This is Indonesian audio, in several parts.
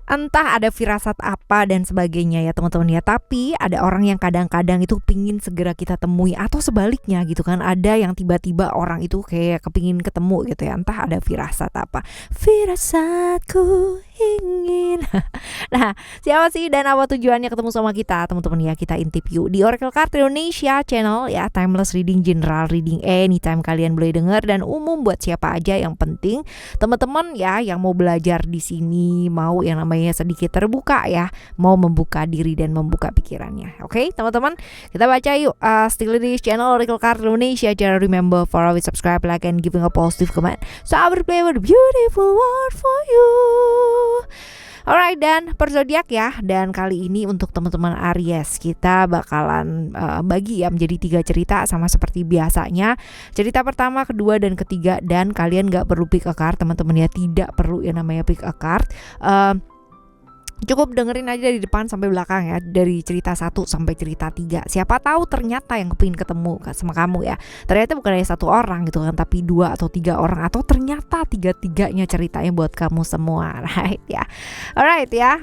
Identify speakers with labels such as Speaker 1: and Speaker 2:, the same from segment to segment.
Speaker 1: Entah ada firasat apa dan sebagainya ya teman-teman ya. Tapi ada orang yang kadang-kadang itu pingin segera kita temui, atau sebaliknya gitu kan. Ada yang tiba-tiba orang itu kayak kepingin ketemu gitu ya. Entah ada firasat apa. Firasatku ingin. Nah, siapa sih dan apa tujuannya ketemu sama kita teman-teman ya? Kita intip yuk di Oracle Card Indonesia channel ya. Timeless reading, general reading, anytime kalian boleh dengar, dan umum buat siapa aja. Yang penting teman-teman ya yang mau belajar di sini, mau yang namanya sedikit terbuka ya, mau membuka diri dan membuka pikirannya. Oke, teman-teman, kita baca yuk. Still di channel Oracle Card Indonesia. Jangan remember follow, subscribe, like, and giving a positive comment. So I will play with a beautiful word for you. Alright, dan per zodiak ya. Dan kali ini untuk teman-teman Aries, kita bakalan bagi ya menjadi 3 cerita sama seperti biasanya. Cerita pertama, kedua, dan ketiga. Dan kalian gak perlu pick a card teman-teman ya. Tidak perlu yang namanya pick a card. Cukup dengerin aja dari depan sampai belakang ya, dari cerita 1 sampai cerita 3. Siapa tahu ternyata yang kepingin ketemu sama kamu ya, ternyata bukan hanya 1 orang gitu kan, tapi 2 atau 3 orang, atau ternyata 3-3-nya ceritanya buat kamu semua. Right ya. Alright ya,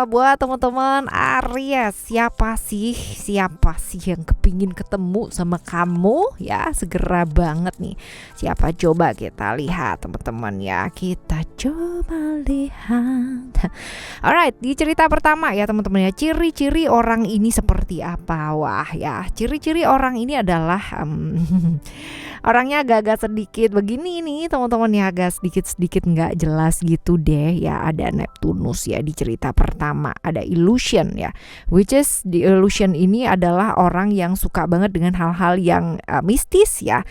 Speaker 1: buat teman-teman Aries, siapa sih yang kepingin ketemu sama kamu ya, segera banget nih. Siapa, coba kita lihat teman-teman ya, kita coba lihat. Alright, di cerita pertama ya teman-teman ya, ciri-ciri orang ini seperti apa? Wah ya, ciri-ciri orang ini adalah orangnya agak-agak sedikit begini nih teman-teman ya, agak sedikit nggak jelas gitu deh ya. Ada Neptunus ya di cerita pertama, ada illusion ya, which is the illusion ini adalah orang yang suka banget dengan hal-hal yang mistis ya,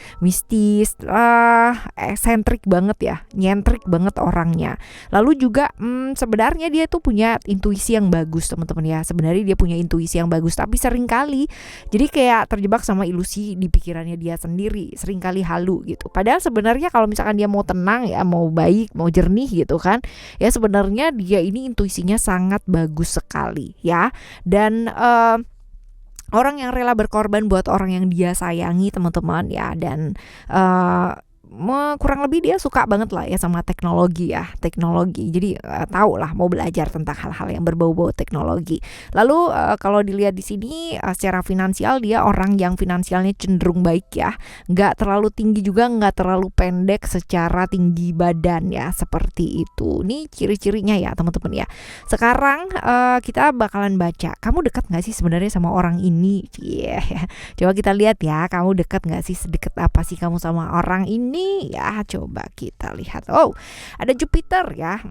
Speaker 1: eksentrik banget ya, nyentrik banget orangnya. Lalu juga sebenarnya dia tuh punya intuisi yang bagus teman-teman ya. Sebenarnya dia punya intuisi yang bagus, tapi seringkali jadi kayak terjebak sama ilusi di pikirannya dia sendiri, seringkali halu gitu. Padahal sebenarnya kalau misalkan dia mau tenang ya, mau baik, mau jernih gitu kan ya, sebenarnya dia ini intuisinya sangat bagus sekali ya. Dan orang yang rela berkorban buat orang yang dia sayangi teman-teman ya. Dan kurang lebih dia suka banget lah ya sama teknologi. Jadi tahu lah, mau belajar tentang hal-hal yang berbau-bau teknologi. Lalu kalau dilihat di sini secara finansial, dia orang yang finansialnya cenderung baik ya, nggak terlalu tinggi juga nggak terlalu pendek secara tinggi badan ya, seperti itu. Ini ciri-cirinya ya teman-teman ya. Sekarang kita bakalan baca, kamu dekat nggak sih sebenarnya sama orang ini? Coba kita lihat ya, kamu dekat nggak sih, sedekat apa sih kamu sama orang ini ya. Coba kita lihat. Oh, ada Jupiter ya.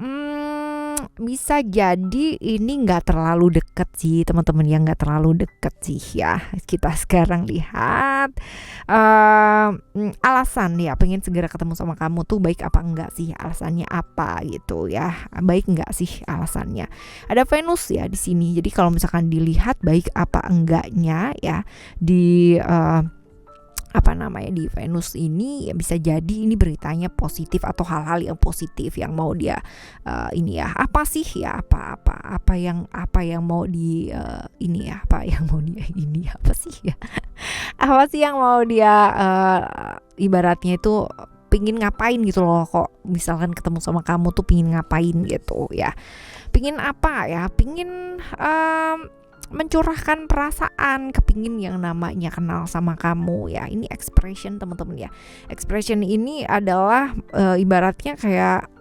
Speaker 1: Bisa jadi ini nggak terlalu deket sih teman-teman ya, nggak terlalu deket sih ya. Kita sekarang lihat alasan ya, pengen segera ketemu sama kamu tuh baik apa enggak sih, alasannya apa gitu ya, baik enggak sih alasannya. Ada Venus ya di sini, jadi kalau misalkan dilihat baik apa enggaknya ya di di Venus ini ya, bisa jadi ini beritanya positif atau hal-hal yang positif yang mau dia ini ya, apa sih ya, apa yang mau di ini ya, apa yang mau dia ini apa sih ya apa sih yang mau dia ibaratnya itu pingin ngapain gitu loh. Kok misalkan ketemu sama kamu tuh pingin ngapain gitu ya, pingin apa ya, pingin mencurahkan perasaan, kepingin yang namanya kenal sama kamu ya. Ini expression teman-teman ya. Expression ini adalah ibaratnya kayak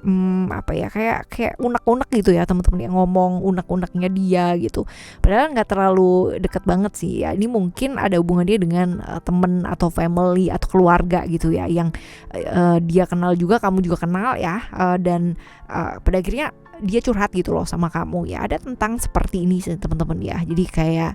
Speaker 1: kayak unek-unek gitu ya teman-teman ya, ngomong unek-uneknya dia gitu. Padahal nggak terlalu deket banget sih ya. Ini mungkin ada hubungannya dengan temen atau family atau keluarga gitu ya, yang dia kenal juga, kamu juga kenal ya. Dan pada akhirnya dia curhat gitu loh sama kamu ya. Ada tentang seperti ini sih teman-teman ya. Jadi kayak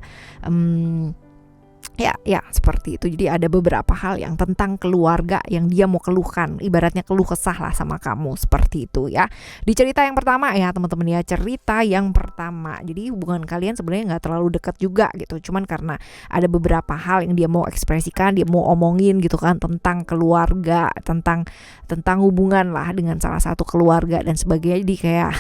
Speaker 1: ya seperti itu. Jadi ada beberapa hal yang tentang keluarga yang dia mau keluhkan, ibaratnya keluh kesah lah sama kamu, seperti itu ya. Di cerita yang pertama ya teman-teman ya, cerita yang pertama, jadi hubungan kalian sebenarnya nggak terlalu dekat juga gitu, cuman karena ada beberapa hal yang dia mau ekspresikan, dia mau omongin gitu kan, tentang keluarga, tentang hubungan lah dengan salah satu keluarga dan sebagainya. Jadi kayak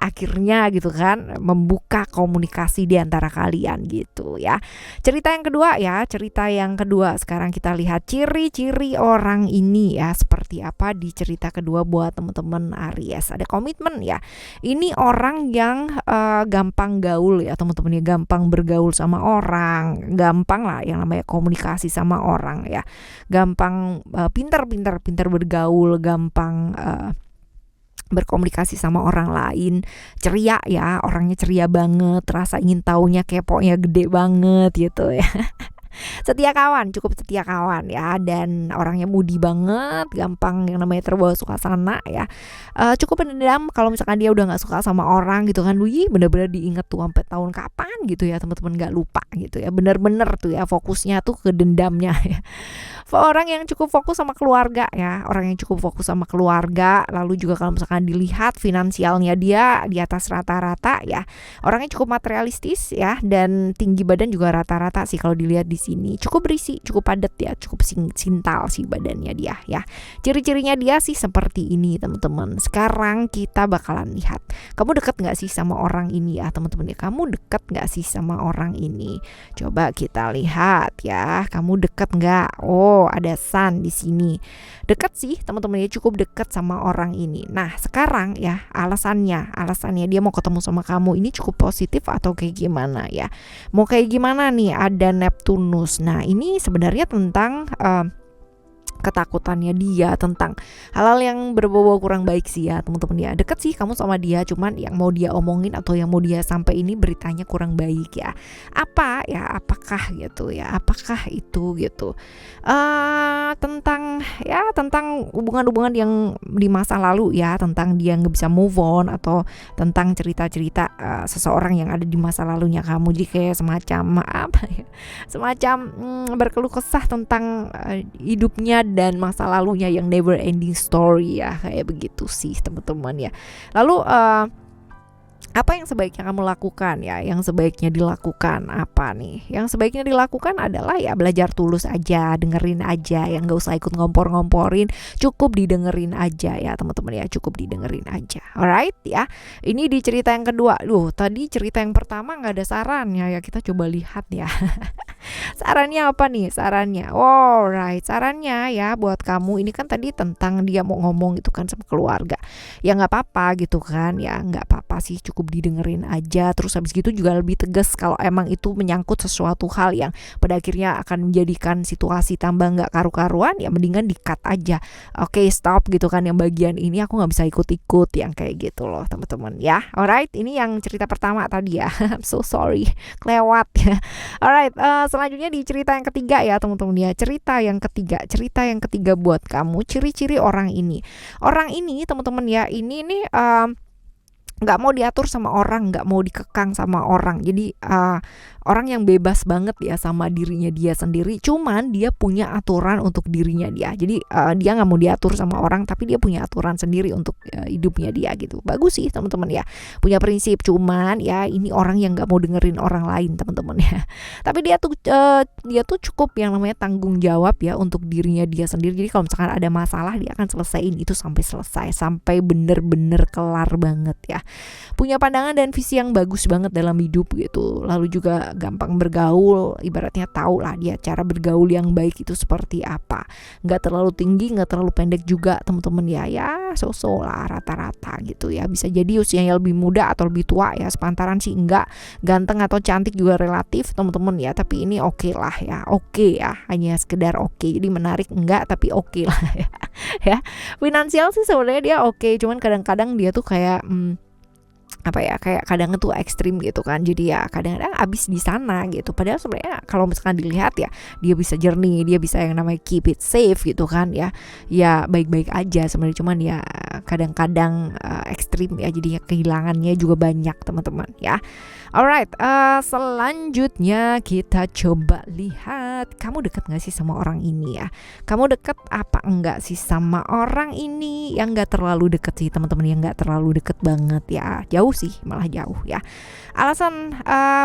Speaker 1: akhirnya gitu kan membuka komunikasi di antara kalian gitu ya. Cerita yang kedua kedua ya, cerita yang kedua. Sekarang kita lihat ciri-ciri orang ini ya seperti apa di cerita kedua buat teman-teman Aries. Ada komitmen ya. Ini orang yang gampang gaul ya teman-teman ya, gampang bergaul sama orang, gampang lah yang namanya komunikasi sama orang ya. Gampang pintar bergaul, gampang berkomunikasi sama orang lain, ceria ya, orangnya ceria banget, rasa ingin taunya keponya gede banget gitu ya. Setia kawan, cukup setia kawan ya, dan orangnya moody banget, gampang yang namanya terbawa suasana ya. Cukup pendendam kalau misalkan dia udah nggak suka sama orang gitu kan, wih bener-bener diinget tuh sampai tahun kapan gitu ya teman-teman, nggak lupa gitu ya, bener-bener tuh ya fokusnya tuh ke dendamnya ya. Orang yang cukup fokus sama keluarga ya, orang yang cukup fokus sama keluarga, lalu juga kalau misalkan dilihat finansialnya dia di atas rata-rata ya, orangnya cukup materialistis ya, dan tinggi badan juga rata-rata sih kalau dilihat di sini. Cukup berisi, cukup padat ya, cukup sintal sih badannya dia ya. Ciri-cirinya dia sih seperti ini teman-teman. Sekarang kita bakalan lihat, kamu deket nggak sih sama orang ini ya teman-teman ya? Kamu deket nggak sih sama orang ini? Coba kita lihat ya, kamu deket nggak? Oh, ada sun di sini. Deket sih teman-teman ya, cukup deket sama orang ini. Nah sekarang ya alasannya dia mau ketemu sama kamu ini cukup positif atau kayak gimana ya? Mau kayak gimana nih? Ada Neptunus. Nah ini sebenarnya tentang ketakutannya dia, tentang hal-hal yang berbau kurang baik sih ya teman-teman ya. Deket sih kamu sama dia, cuman yang mau dia omongin atau yang mau dia sampai ini beritanya kurang baik ya. Apa ya, apakah gitu ya, apakah itu gitu, tentang hubungan-hubungan yang di masa lalu ya, tentang dia nggak bisa move on, atau tentang cerita-cerita seseorang yang ada di masa lalunya kamu. Jadi kayak semacam apa ya, semacam berkeluh kesah tentang hidupnya dan masa lalunya yang never ending story ya, kayak begitu sih teman-teman ya. Lalu apa yang sebaiknya kamu lakukan ya? Yang sebaiknya dilakukan apa nih? Yang sebaiknya dilakukan adalah ya belajar tulus aja, dengerin aja, yang gak usah ikut ngompor-ngomporin, cukup didengerin aja ya teman-teman ya, cukup didengerin aja. Alright ya, ini di cerita yang kedua. Tadi cerita yang pertama gak ada sarannya ya, kita coba lihat ya. Sarannya apa nih? Alright, sarannya ya buat kamu ini kan tadi tentang dia mau ngomong gitu kan sama keluarga. Ya nggak apa-apa gitu kan ya, nggak apa-apa sih, cukup didengerin aja. Terus habis gitu juga lebih tegas kalau emang itu menyangkut sesuatu hal yang pada akhirnya akan menjadikan situasi tambah nggak karu-karuan, ya mendingan di-cut aja. Oke, stop gitu kan, yang bagian ini aku nggak bisa ikut-ikut, yang kayak gitu loh teman-teman ya. Alright, ini yang cerita pertama tadi ya. I'm so sorry, kelewat ya. Alright, selanjutnya di cerita yang ketiga ya teman-teman ya. Cerita yang ketiga buat kamu, ciri-ciri orang ini. Orang ini teman-teman ya, ini nih nggak mau diatur sama orang, nggak mau dikekang sama orang. Jadi orang yang bebas banget ya sama dirinya dia sendiri, cuman dia punya aturan untuk dirinya dia. Jadi dia nggak mau diatur sama orang, tapi dia punya aturan sendiri untuk hidupnya dia gitu. Bagus sih teman-teman ya, punya prinsip. Cuman ya ini orang yang nggak mau dengerin orang lain teman-teman ya. Tapi dia tuh cukup yang namanya tanggung jawab ya untuk dirinya dia sendiri. Jadi kalau misalkan ada masalah, dia akan selesaiin itu sampai selesai, sampai bener-bener kelar banget ya. Punya pandangan dan visi yang bagus banget dalam hidup gitu. Lalu juga gampang bergaul, ibaratnya tahu lah dia cara bergaul yang baik itu seperti apa. Nggak terlalu tinggi, nggak terlalu pendek juga teman-teman ya. Ya so-so lah, rata-rata gitu ya. Bisa jadi usianya lebih muda atau lebih tua ya, sepantaran sih enggak. Ganteng atau cantik juga relatif teman-teman ya. Tapi ini oke lah ya, oke ya, hanya sekedar oke. Jadi menarik enggak, tapi oke lah ya. Ya, finansial sih sebenarnya dia oke, cuman kadang-kadang dia tuh kayak apa ya, kayak kadang tuh ekstrim gitu kan. Jadi ya kadang-kadang abis di sana gitu. Padahal sebenarnya kalau misalkan dilihat ya, dia bisa jernih, dia bisa yang namanya keep it safe gitu kan ya. Ya baik-baik aja sebenarnya, cuman ya kadang-kadang ekstrim ya, jadinya kehilangannya juga banyak teman-teman ya. Alright, selanjutnya kita coba lihat, kamu dekat gak sih sama orang ini ya? Kamu dekat apa enggak sih sama orang ini? Yang gak terlalu deket sih teman-teman, yang gak terlalu deket banget ya, jauh sih, malah jauh ya. Alasan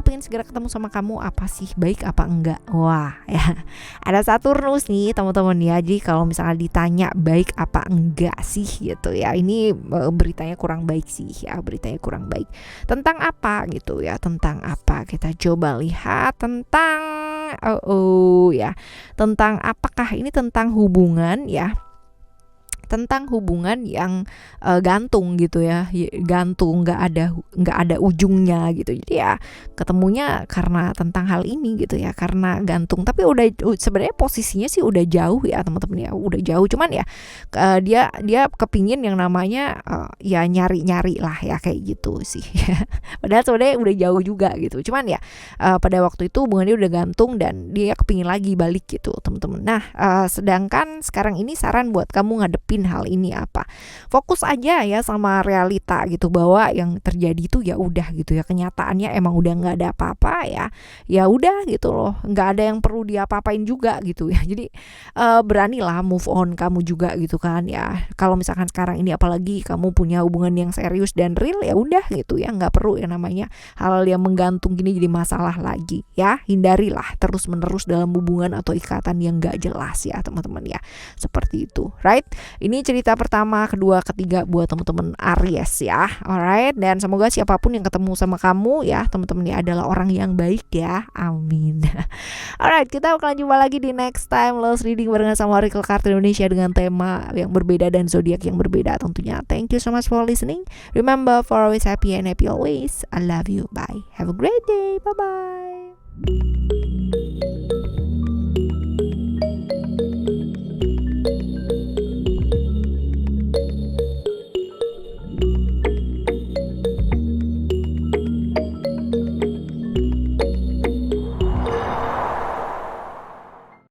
Speaker 1: pengen segera ketemu sama kamu apa sih? Baik apa enggak? Wah ya, ada Saturnus nih teman-teman ya. Jadi kalau misalnya ditanya baik apa enggak sih gitu ya, ini beritanya kurang baik sih ya, beritanya kurang baik. Tentang apa gitu ya, tentang apa? Kita coba lihat tentang karena ya tentang apakah ini tentang hubungan ya, tentang hubungan yang gantung gitu ya, gantung nggak ada ujungnya gitu. Jadi ya ketemunya karena tentang hal ini gitu ya, karena gantung. Tapi udah sebenarnya posisinya sih udah jauh ya teman-teman ya, udah jauh. Cuman ya dia kepingin yang namanya ya nyari lah ya kayak gitu sih. Padahal sebenarnya udah jauh juga gitu. Cuman ya pada waktu itu hubungannya udah gantung dan dia kepingin lagi balik gitu teman-teman. Nah sedangkan sekarang ini saran buat kamu ngadepin hal ini apa? Fokus aja ya sama realita gitu, bahwa yang terjadi itu ya udah gitu ya, kenyataannya emang udah nggak ada apa-apa ya, ya udah gitu loh, nggak ada yang perlu diapa-apain juga gitu ya. Jadi beranilah move on kamu juga gitu kan ya. Kalau misalkan sekarang ini apalagi kamu punya hubungan yang serius dan real, ya udah gitu ya, nggak perlu yang namanya hal yang menggantung gini jadi masalah lagi ya. Hindarilah terus menerus dalam hubungan atau ikatan yang nggak jelas ya teman-teman ya, seperti itu, right? Ini cerita pertama, kedua, ketiga buat teman-teman Aries ya. Alright, dan semoga siapapun yang ketemu sama kamu ya teman-teman ya adalah orang yang baik ya. Amin. Alright, kita akan jumpa lagi di next time Lost Reading barengan sama Oracle Kartu Indonesia dengan tema yang berbeda dan zodiak yang berbeda tentunya. Thank you so much for listening. Remember, for always happy and happy always. I love you. Bye. Have a great day. Bye bye.